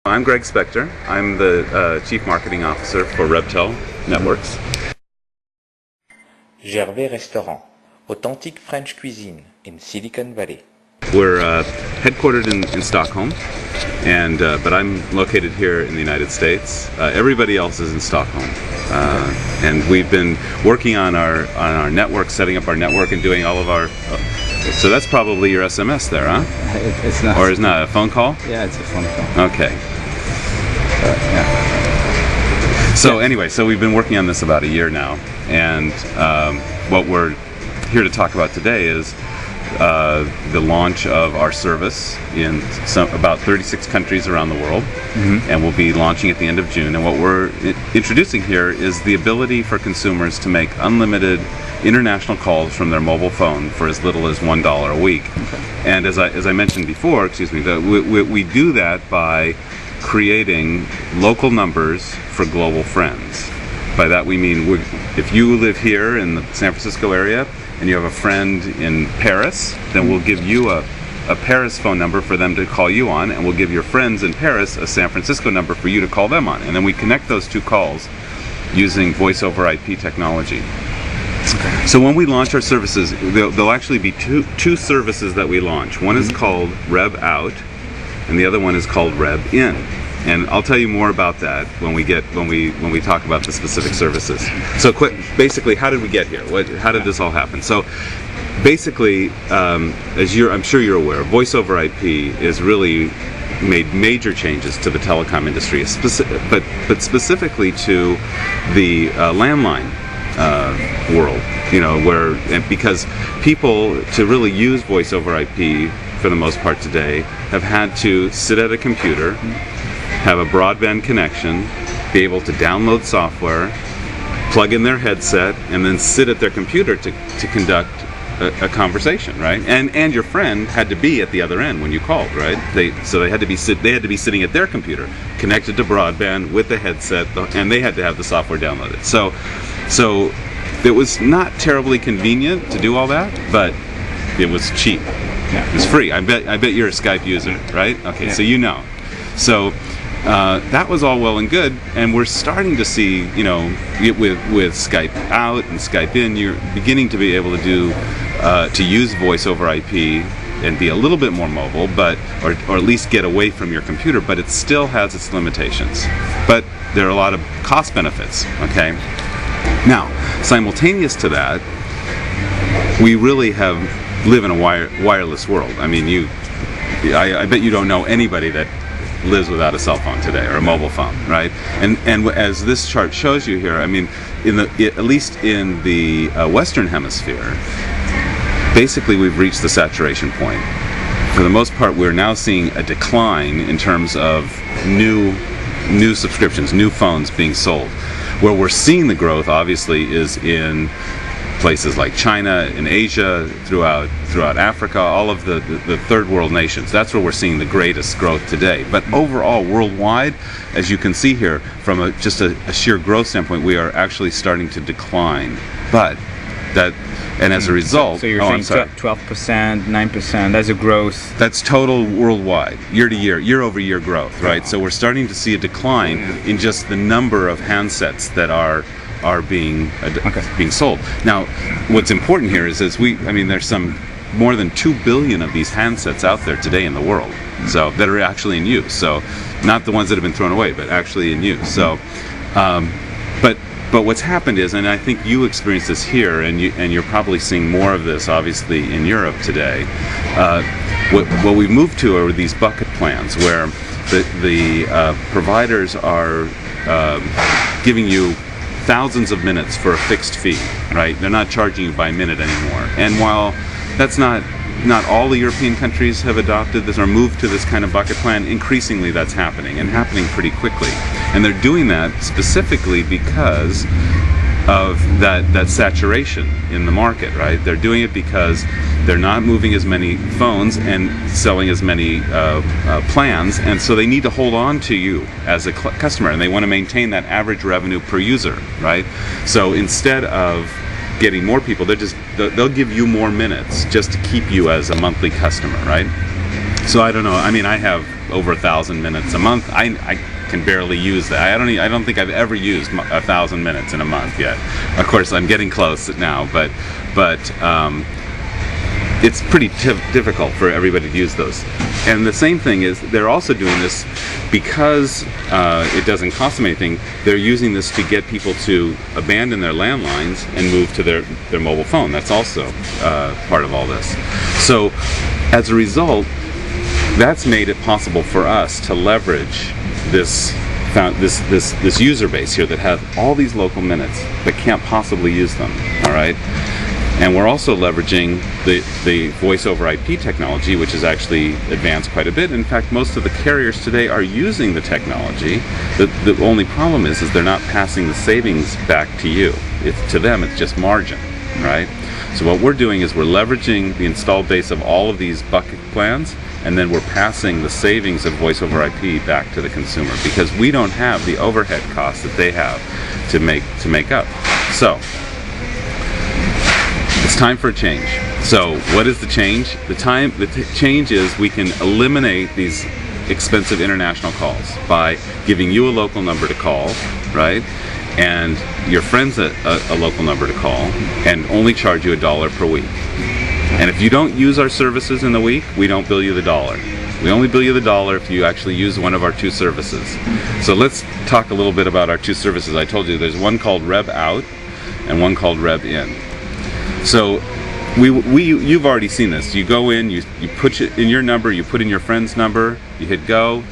I'm Greg Spector. I'm the Chief Marketing Officer for Rebtel Networks. Gervais Restaurant, authentic French cuisine in Silicon Valley. We're headquartered in Stockholm, and but I'm located here in the United States. Everybody else is in Stockholm, and we've been working on our network, setting up our network, and doing all of our. So that's probably your SMS there, huh? It's not. Or is not a phone call? Yeah, it's a phone call. Okay. Yeah. So anyway, so we've been working on this about a year now, and what we're here to talk about today is the launch of our service in about 36 countries around the world, and we'll be launching at the end of June. And what we're introducing here is the ability for consumers to make unlimited international calls from their mobile phone for as little as $1 a week. Okay. And as I mentioned before, we do that by creating local numbers for global friends. By that we mean if you live here in the San Francisco area and you have a friend in Paris, then we'll give you a Paris phone number for them to call you on, and we'll give your friends in Paris a San Francisco number for you to call them on. And then we connect those two calls using voice over IP technology. So when we launch our services, there'll actually be two services that we launch. One is called Reb Out, and the other one is called Reb In. And I'll tell you more about that when we talk about the specific services. So basically, how did we get here? How did this all happen? So basically, as I'm sure you're aware, voice over IP has really made major changes to the telecom industry, but specifically to the landline world. You know, because people, to really use voice over IP for the most part today, have had to sit at a computer, have a broadband connection, be able to download software, plug in their headset, and then sit at their computer to conduct a conversation, right? And your friend had to be at the other end when you called, right? They had to be sitting at their computer, connected to broadband with the headset, and they had to have the software downloaded. So it was not terribly convenient to do all that, but it was cheap. Yeah. It was free. I bet you're a Skype user, right? Okay, yeah. So you know. So that was all well and good, and we're starting to see, you know, with Skype Out and Skype In, you're beginning to be able to do to use voice over IP and be a little bit more mobile, or at least get away from your computer. But it still has its limitations. But there are a lot of cost benefits. Okay. Now, simultaneous to that, we really live in a wireless world. I mean, I bet you don't know anybody that lives without a cell phone today, or a mobile phone, right? And as this chart shows you here, I mean, at least in the Western Hemisphere, basically we've reached the saturation point. For the most part, we're now seeing a decline in terms of new subscriptions, new phones being sold. Where we're seeing the growth, obviously, is in places like China, in Asia, throughout Africa, all of the third world nations. That's where we're seeing the greatest growth today. But overall, worldwide, as you can see here, from just a sheer growth standpoint, we are actually starting to decline. And as a result, so you're saying 12%, 9%. That's a growth. That's total worldwide, year over year growth, right? So we're starting to see a decline in just the number of handsets that are being sold. Now, what's important here is there's more than 2 billion of these handsets out there today in the world, so that are actually in use. So, not the ones that have been thrown away, but actually in use. So, but what's happened is, and I think you experienced this here, and you're probably seeing more of this, obviously, in Europe today. What we've moved to are these bucket plans, where the providers are giving you thousands of minutes for a fixed fee, right? They're not charging you by minute anymore. And while that's not all the European countries have adopted this or moved to this kind of bucket plan, increasingly that's happening, and happening pretty quickly. And they're doing that specifically because of that saturation in the market, right? They're doing it because they're not moving as many phones and selling as many plans, and so they need to hold on to you as a customer, and they want to maintain that average revenue per user, right? So instead of getting more people. They'll give you more minutes just to keep you as a monthly customer, right? So I don't know. I mean, I have over 1,000 minutes a month. I can barely use that. I don't think I've ever used 1,000 minutes in a month yet. Of course, I'm getting close now, but it's pretty difficult for everybody to use those. And the same thing is, they're also doing this because it doesn't cost them anything. They're using this to get people to abandon their landlines and move to their mobile phone. That's also part of all this. So as a result, that's made it possible for us to leverage this user base here that has all these local minutes but can't possibly use them. All right. And we're also leveraging the voice over IP technology, which has actually advanced quite a bit. In fact, most of the carriers today are using the technology. The only problem is they're not passing the savings back to you. To them, it's just margin, right? So what we're doing is we're leveraging the installed base of all of these bucket plans, and then we're passing the savings of voice over IP back to the consumer, because we don't have the overhead costs that they have to make up. So it's time for a change. So what is the change? The change is we can eliminate these expensive international calls by giving you a local number to call, right? And your friends a local number to call, and only charge you $1 per week. And if you don't use our services in the week, we don't bill you the $1. We only bill you the $1 if you actually use one of our two services. So let's talk a little bit about our two services. I told you there's one called Reb Out and one called Reb In. So you've already seen this. You go in, you put in your number, you put in your friend's number, you hit go,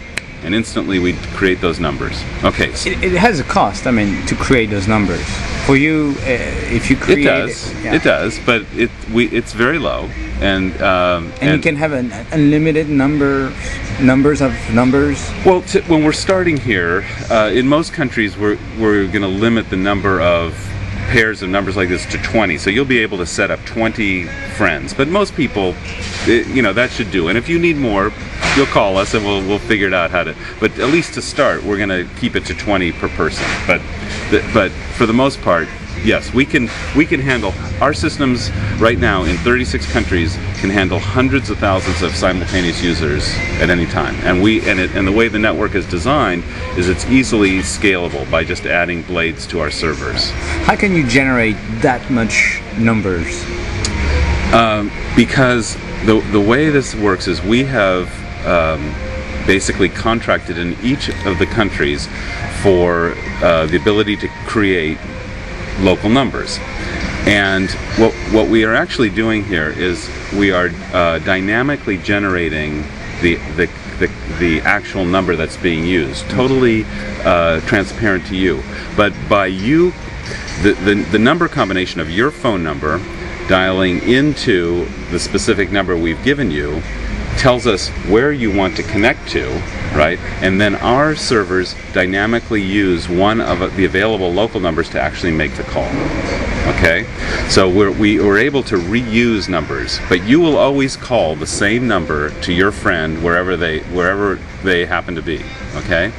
and instantly we create those numbers. Okay. So it has a cost, I mean, to create those numbers. For you, if you create it does, but it's very low, and you can have an unlimited numbers of numbers. Well, when we're starting here, in most countries, we're going to limit the number of pairs of numbers like this to 20, so you'll be able to set up 20 friends. But most people, that should do. And if you need more, you'll call us and we'll figure it out how to. But at least to start, we're going to keep it to 20 per person. But for the most part, yes, we can handle. Our systems right now in 36 countries can handle hundreds of thousands of simultaneous users at any time. And the way the network is designed is it's easily scalable by just adding blades to our servers. How can you generate that much numbers? Because the way this works is we have basically contracted in each of the countries for the ability to create local numbers. And what we are actually doing here is we are dynamically generating the actual number that's being used, totally transparent to you. But by you, the number combination of your phone number dialing into the specific number we've given you tells us where you want to connect to, right? And then our servers dynamically use one of the available local numbers to actually make the call. Okay? So we're able to reuse numbers, but you will always call the same number to your friend wherever they happen to be. Okay?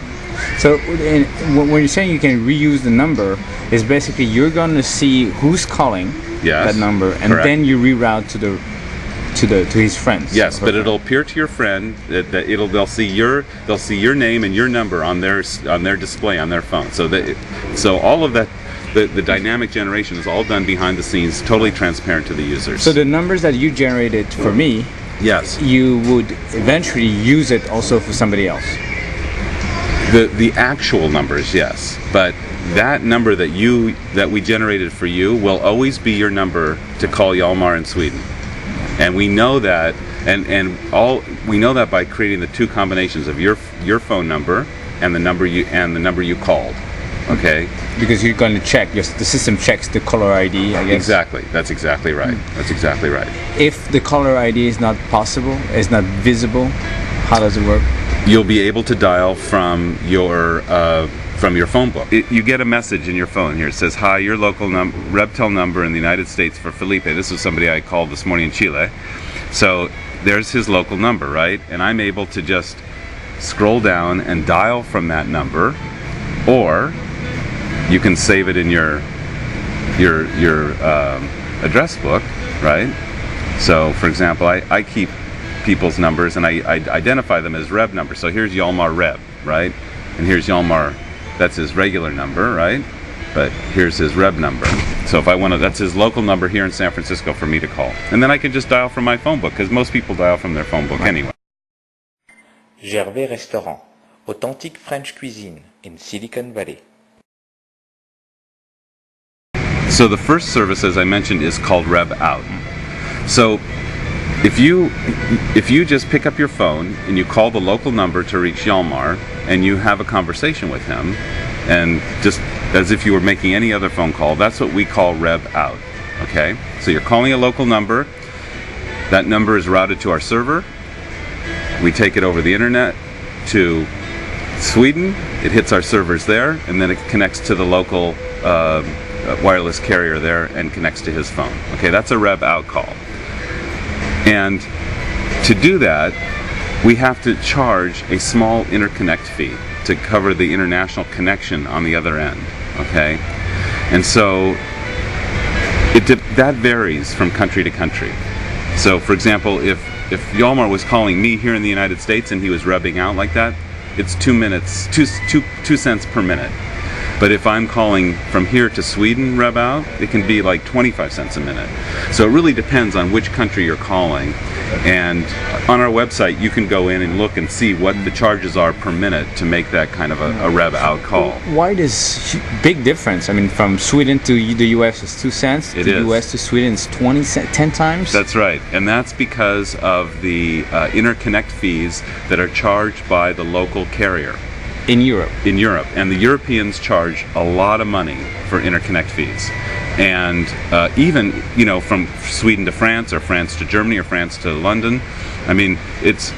So when you're saying you can reuse the number, is basically you're going to see who's calling that number, and correct. Then you reroute to his friends. Yes, but it'll appear to your friend that they'll see your name and your number on their display on their phone. So all of that, the dynamic generation is all done behind the scenes, totally transparent to the users. So the numbers that you generated for me, yes, you would eventually use it also for somebody else. The actual numbers, yes, but that number that we generated for you will always be your number to call Hjalmar in Sweden. And we know that, we know that by creating the two combinations of your phone number and the number you called. Okay. Because you're going to check. The system checks the caller ID, I guess. Exactly. That's exactly right. That's exactly right. If the caller ID is not possible, is not visible, how does it work? You'll be able to dial from your phone book. You get a message in your phone here. It says, "Hi, your local Rebtel number in the United States for Felipe." This is somebody I called this morning in Chile. So there's his local number, right? And I'm able to just scroll down and dial from that number, or you can save it in your your address book, right? So, for example, I keep people's numbers and I identify them as Reb numbers. So here's Yalmar Reb, right? And here's Yalmar, that's his regular number, right? But here's his Reb number. So if I want to, that's his local number here in San Francisco for me to call. And then I can just dial from my phone book, because most people dial from their phone book anyway. Gervais Restaurant, authentic French cuisine in Silicon Valley. So the first service, as I mentioned, is called Reb Out. So if you just pick up your phone and you call the local number to reach Yalmar and you have a conversation with him, and just as if you were making any other phone call, that's what we call Reb Out. Okay? So you're calling a local number, that number is routed to our server, we take it over the internet to Sweden, it hits our servers there, and then it connects to the local wireless carrier there and connects to his phone. Okay, that's a Reb Out call. And to do that, we have to charge a small interconnect fee to cover the international connection on the other end. Okay, and so that varies from country to country. So, for example, if Yalmar was calling me here in the United States and he was rebbing out like that, it's 2 cents per minute. But if I'm calling from here to Sweden Reb Out, it can be like 25 cents a minute. So it really depends on which country you're calling. And on our website, you can go in and look and see what the charges are per minute to make that kind of a Reb Out call. Why this big difference? I mean, from Sweden to the US is 2 cents. It is. US to Sweden is 10 times? That's right. And that's because of the interconnect fees that are charged by the local carrier. In Europe? In Europe. And the Europeans charge a lot of money for interconnect fees. And even, from Sweden to France, or France to Germany, or France to London, I mean, it's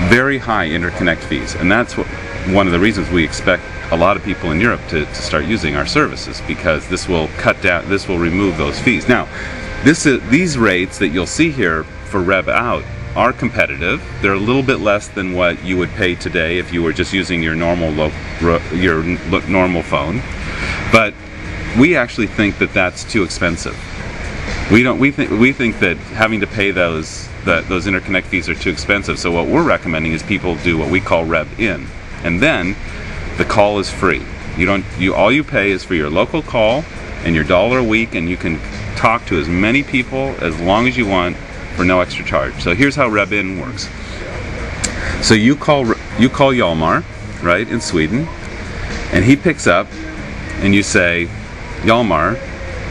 very high interconnect fees. And that's one of the reasons we expect a lot of people in Europe to start using our services, because this will remove those fees. Now, these rates that you'll see here for Reb Out are competitive. They're a little bit less than what you would pay today if you were just using your normal normal phone. But we actually think that that's too expensive. We think that having to pay those interconnect fees are too expensive. So what we're recommending is people do what we call Reb In, and then the call is free. All you pay is for your local call and your $1 a week, and you can talk to as many people as long as you want for no extra charge. So here's how Reb In works. So you call Yalmar, right, in Sweden, and he picks up, and you say, Yalmar,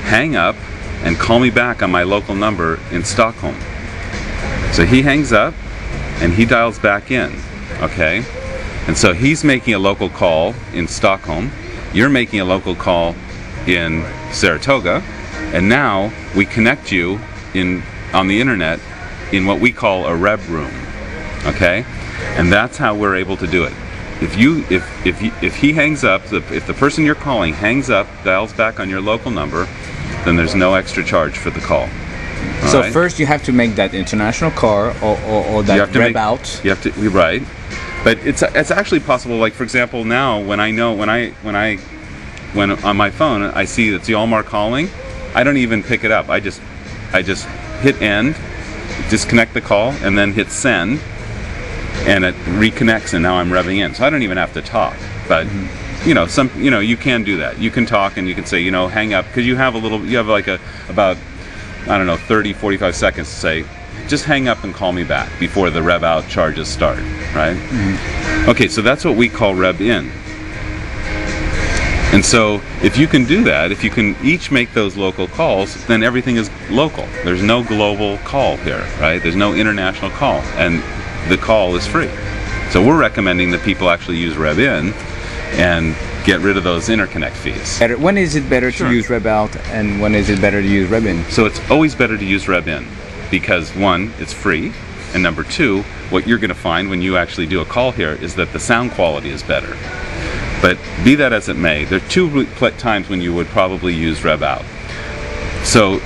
hang up and call me back on my local number in Stockholm. So he hangs up and he dials back in, okay? And so he's making a local call in Stockholm, you're making a local call in Saratoga, and now we connect you on the internet in what we call a Reb room, okay? And that's how we're able to do it. If he hangs up, if the person you're calling hangs up, dials back on your local number, then there's no extra charge for the call. So right? First you have to make that international call or that Reb Out. You have to, right? But it's actually possible. Like, for example, now when on my phone I see it's Yalmar calling, I don't even pick it up. I just hit end, disconnect the call, and then hit send, and it reconnects, and now I'm rebbing in. So I don't even have to talk. But you can do that. You can talk and you can say, hang up, because you have about 30-45 seconds to say, just hang up and call me back before the Reb Out charges start, right? Mm-hmm. Okay, so that's what we call Reb In. And so if you can do that, if you can each make those local calls, then everything is local. There's no global call here, right? There's no international call, and the call is free. So we're recommending that people actually use Reb In and get rid of those interconnect fees. When is it better to use Reb Out, and when is it better to use Reb In? So it's always better to use Reb In, because one, it's free, and number two, what you're going to find when you actually do a call here is that the sound quality is better. But be that as it may, there are two times when you would probably use Reb Out. So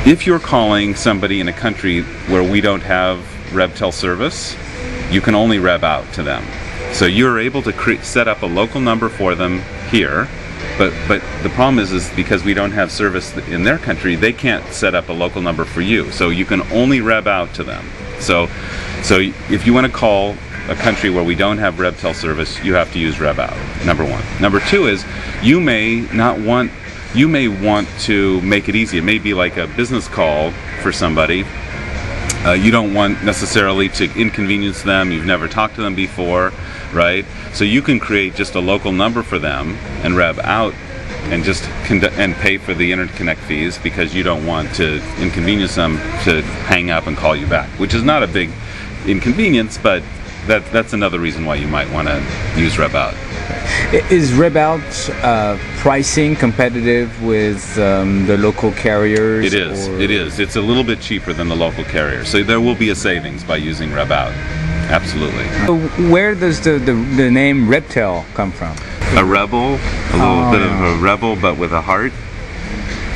if you're calling somebody in a country where we don't have Rebtel service, you can only Reb Out to them. So you're able to set up a local number for them here, But the problem is because we don't have service in their country, they can't set up a local number for you. So you can only reb out to them. So if you want to call a country where we don't have Rebtel service, you have to use reb out. Number one. Number two is you may want to make it easy. It may be like a business call for somebody. You don't want necessarily to inconvenience them. You've never talked to them before, right? So you can create just a local number for them and reb out and just and pay for the interconnect fees because you don't want to inconvenience them to hang up and call you back, which is not a big inconvenience, but that's another reason why you might want to use reb out. Is reb out pricing competitive with the local carriers? It is. It is. It's a little bit cheaper than the local carriers, so there will be a savings by using reb out. Absolutely. So where does the name Rebtel come from? A rebel, a little bit of a rebel, but with a heart.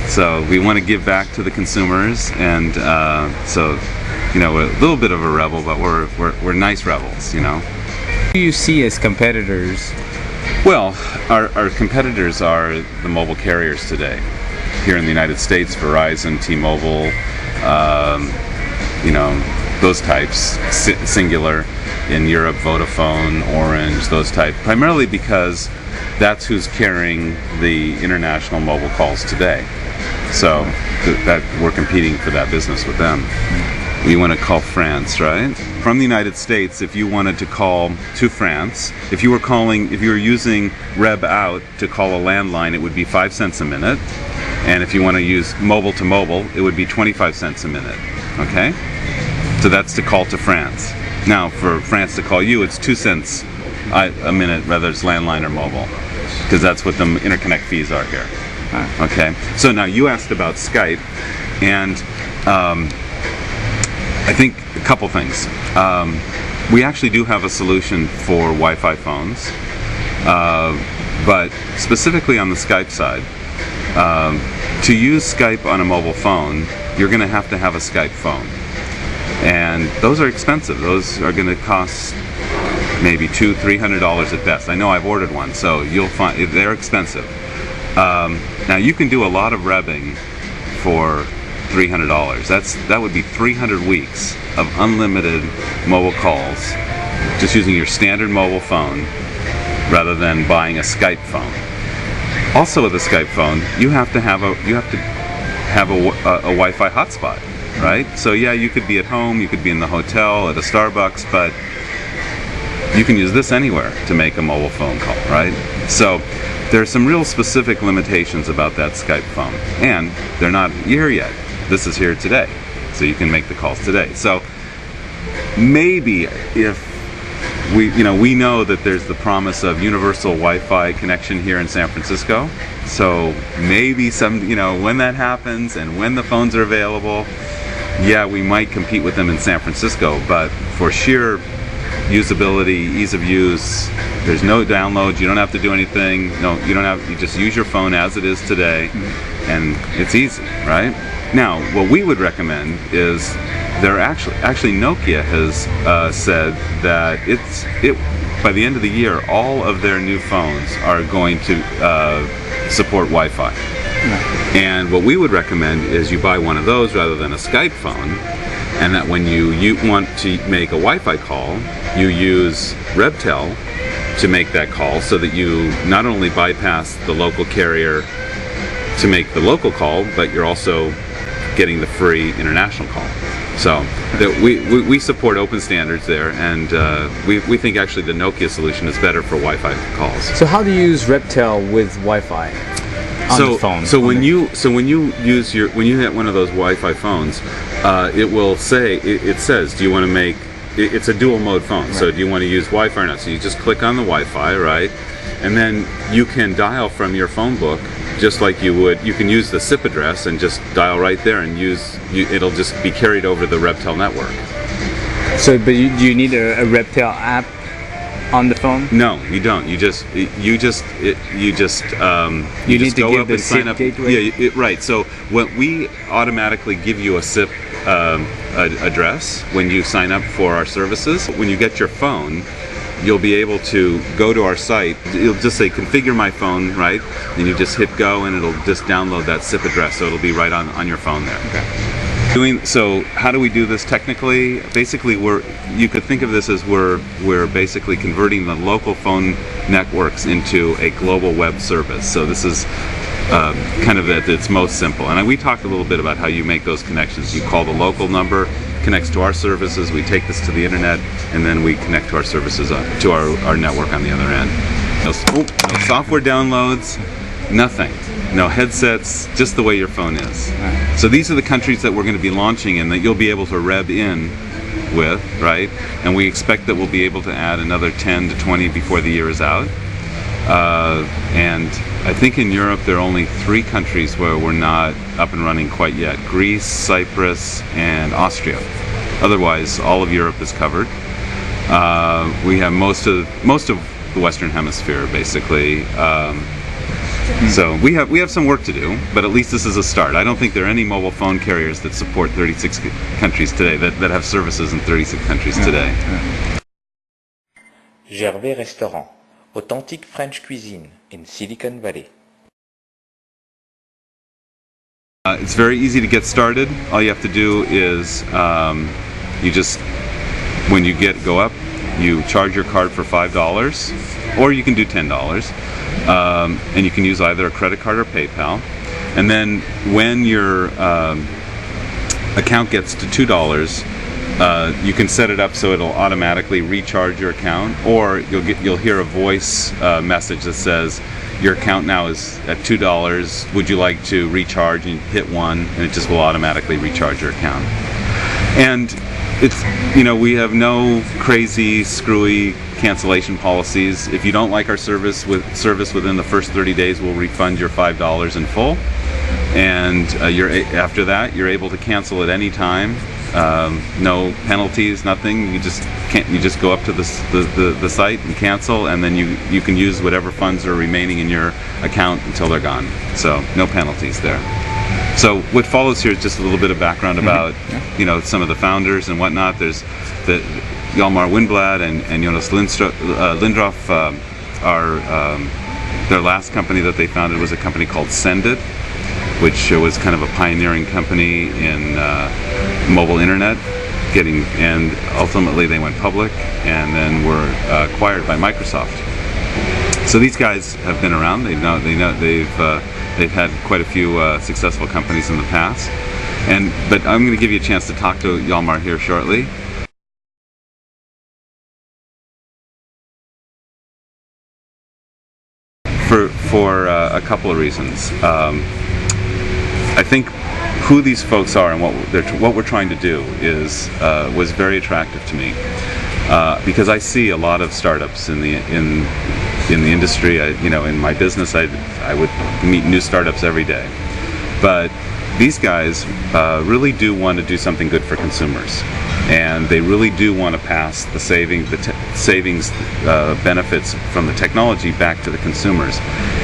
So we want to give back to the consumers, and so a little bit of a rebel, but we're nice rebels, Who do you see as competitors? Well, our competitors are the mobile carriers today. Here in the United States, Verizon, T-Mobile, those types, singular. In Europe, Vodafone, Orange, those type. Primarily because that's who's carrying the international mobile calls today. So that we're competing for that business with them. You want to call France, right? From the United States, if you wanted to call to France, if you were using reb out to call a landline, it would be 5 cents a minute. And if you want to use mobile to mobile, it would be 25 cents a minute. Okay? So that's to call to France. Now, for France to call you, it's 2 cents a minute, whether it's landline or mobile, because that's what the interconnect fees are here. Okay. So now you asked about Skype, and I think a couple things. We actually do have a solution for Wi-Fi phones, but specifically on the Skype side, to use Skype on a mobile phone, you're going to have a Skype phone. And those are expensive. Those are going to cost maybe $200-300 at best. I know I've ordered one, so you'll find they're expensive. Now you can do a lot of rebbing for $300. That would be 300 weeks of unlimited mobile calls, just using your standard mobile phone rather than buying a Skype phone. Also, with a Skype phone, you have to have a Wi-Fi hotspot. Right? So yeah, you could be at home, you could be in the hotel, at a Starbucks, but you can use this anywhere to make a mobile phone call, right? So there are some real specific limitations about that Skype phone, and they're not here yet. This is here today, so you can make the calls today. So maybe if we know that there's the promise of universal Wi-Fi connection here in San Francisco, so maybe when that happens and when the phones are available, yeah, we might compete with them in San Francisco, but for sheer usability, ease of use, there's no downloads, you don't have to do anything, you just use your phone as it is today, and it's easy, right? Now, what we would recommend is actually Nokia has said that by the end of the year, all of their new phones are going to support Wi-Fi. And what we would recommend is you buy one of those rather than a Skype phone, and that when you want to make a Wi-Fi call, you use Rebtel to make that call, so that you not only bypass the local carrier to make the local call, but you're also getting the free international call. So we support open standards there, and we think actually the Nokia solution is better for Wi-Fi calls. So how do you use Rebtel with Wi-Fi? The phone. So when you get one of those Wi-Fi phones, it says, do you want to make it's a dual mode phone, right. So do you want to use Wi-Fi or not? So you just click on the Wi-Fi, right, and then you can dial from your phone book just like you would. You can use the SIP address and just dial right there and it'll just be carried over the Rebtel network. So, but do you need a Rebtel app on the phone? No, you don't. You just go up and sign up. Gateway? Yeah, right. So when we automatically give you a SIP address when you sign up for our services. When you get your phone, you'll be able to go to our site. You'll just say configure my phone, right? And you just hit go and it'll just download that SIP address, so it'll be right on your phone there. Okay. So how do we do this technically? Basically, you could think of this as we're basically converting the local phone networks into a global web service. So this is kind of at its most simple. And we talked a little bit about how you make those connections. You call the local number, connects to our services, we take this to the internet, and then we connect to our services, to our network on the other end. No software downloads, nothing. No headsets, just the way your phone is. So these are the countries that we're going to be launching in that you'll be able to rev in with, right? And we expect that we'll be able to add another 10 to 20 before the year is out. And I think in Europe there are only 3 countries where we're not up and running quite yet: Greece, Cyprus, and Austria. Otherwise, all of Europe is covered. We have most of the Western Hemisphere, basically. So we have some work to do, but at least this is a start. I don't think there are any mobile phone carriers that support 36 countries today, that have services in 36 countries today. Gervais Restaurant, authentic French cuisine in Silicon Valley. It's very easy to get started. All you have to do is when you go up, you charge your card for $5, or you can do $10, and you can use either a credit card or PayPal. And then when your account gets to $2, you can set it up so it'll automatically recharge your account, or you'll hear a voice message that says your account now is at $2. Would you like to recharge? And you hit 1, and it just will automatically recharge your account. And it's, we have no crazy, screwy cancellation policies. If you don't like our service within the first 30 days, we'll refund your $5 in full. And after that, you're able to cancel at any time. No penalties, nothing. You just go up to the site and cancel, and then you can use whatever funds are remaining in your account until they're gone. So no penalties there. So what follows here is just a little bit of background about some of the founders and whatnot. There's the Hjalmar Windblad and Jonas Lindroff. Their last company that they founded was a company called Sendit, which was kind of a pioneering company in mobile internet, and ultimately they went public and then were acquired by Microsoft. So these guys have been around. They've had quite a few successful companies in the past. But I'm going to give you a chance to talk to Hjalmar here shortly. For a couple of reasons. I think who these folks are and what we're trying to do was very attractive to me, because I see a lot of startups in the industry. In my business, I would meet new startups every day, but these guys really do want to do something good for consumers, and they really do want to pass the savings benefits from the technology back to the consumers.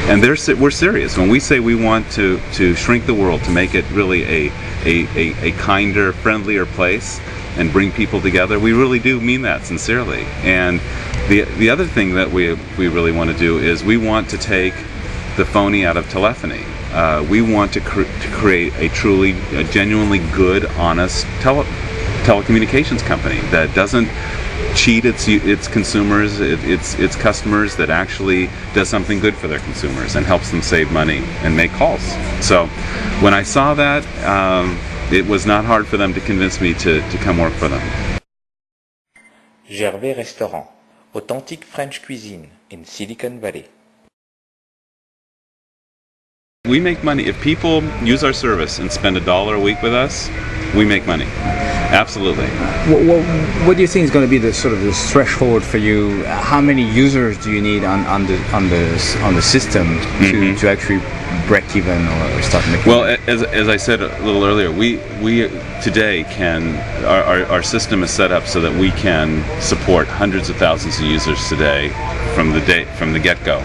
And we're serious when we say we want to shrink the world, to make it really a kinder, friendlier place and bring people together. We really do mean that sincerely. And the other thing that we really want to do is we want to take the phony out of telephony. We want to create a genuinely good, honest telecommunications company that doesn't cheat its consumers, its customers, that actually does something good for their consumers and helps them save money and make calls. So when I saw that, it was not hard for them to convince me to come work for them. Gervais Restaurant, authentic French cuisine in Silicon Valley. We make money. If people use our service and spend $1 a week with us, we make money. Absolutely. What do you think is going to be the sort of the threshold for you? How many users do you need on the system to actually break even or start making? Well, as I said a little earlier, we today our system is set up so that we can support hundreds of thousands of users today from the get-go,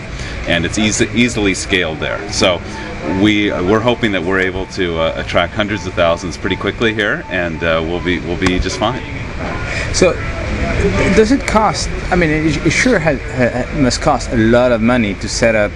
and it's easily scaled there. So we're hoping that we're able to attract hundreds of thousands pretty quickly here, and we'll be just fine. So Does it cost? I mean, it sure must cost a lot of money to set up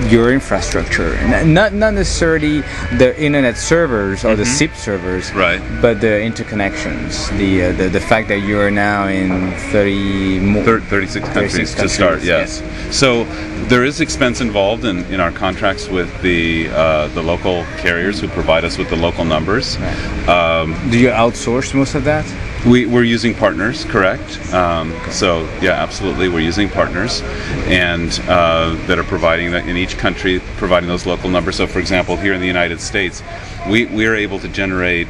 your infrastructure, not necessarily the internet servers or the SIP servers, right? But the interconnections, the fact that you are now in 36 countries to start. Yes. So there is expense involved in our contracts with the local carriers who provide us with the local numbers. Right. Do you outsource most of that? We're using partners, correct? So yeah, absolutely, we're using partners, and that are providing that in each country, providing those local numbers. So, for example, here in the United States, we are able to generate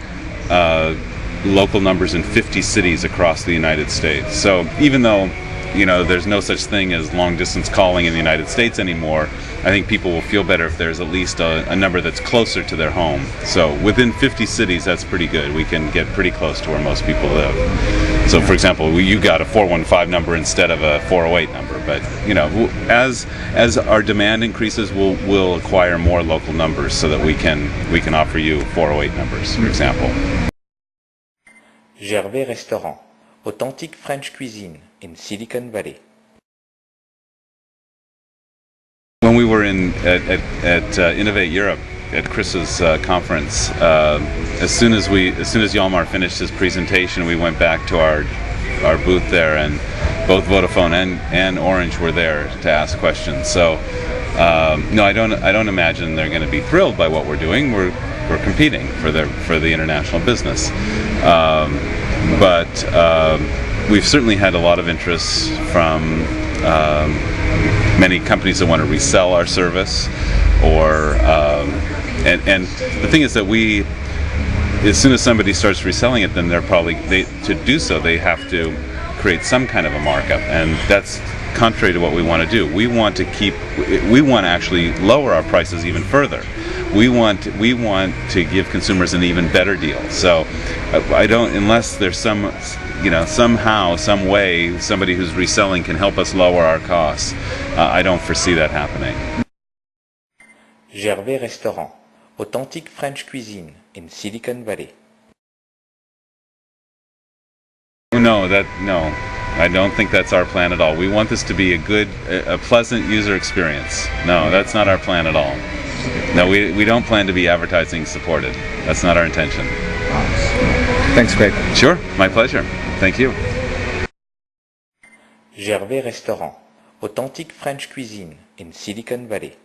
local numbers in 50 cities across the United States. So even though there's no such thing as long distance calling in the United States anymore, I think people will feel better if there's at least a number that's closer to their home. So within 50 cities, that's pretty good. We can get pretty close to where most people live. So for example, you got a 415 number instead of a 408 number. But as our demand increases, we'll acquire more local numbers so that we can offer you 408 numbers, for example. Gervais Restaurant, authentique French cuisine in Silicon Valley. When we were at Innovate Europe at Chris's conference, as soon as Hjalmar finished his presentation, we went back to our booth there, and both Vodafone and Orange were there to ask questions. So no, I don't imagine they're going to be thrilled by what we're doing. We're competing for the international business, but we've certainly had a lot of interest from many companies that want to resell our service, or and the thing is that as soon as somebody starts reselling it, then to do so they have to create some kind of a markup, and that's contrary to what we want to do. We want to actually lower our prices even further. We want to give consumers an even better deal. So unless there's somehow, some way, somebody who's reselling can help us lower our costs, I don't foresee that happening. Gervais Restaurant, authentique French cuisine in Silicon Valley. No, I don't think that's our plan at all. We want this to be a pleasant user experience. No, that's not our plan at all. No, we don't plan to be advertising supported. That's not our intention. Thanks, Greg. Sure, my pleasure. Thank you. Gervais Restaurant, authentique French cuisine in Silicon Valley.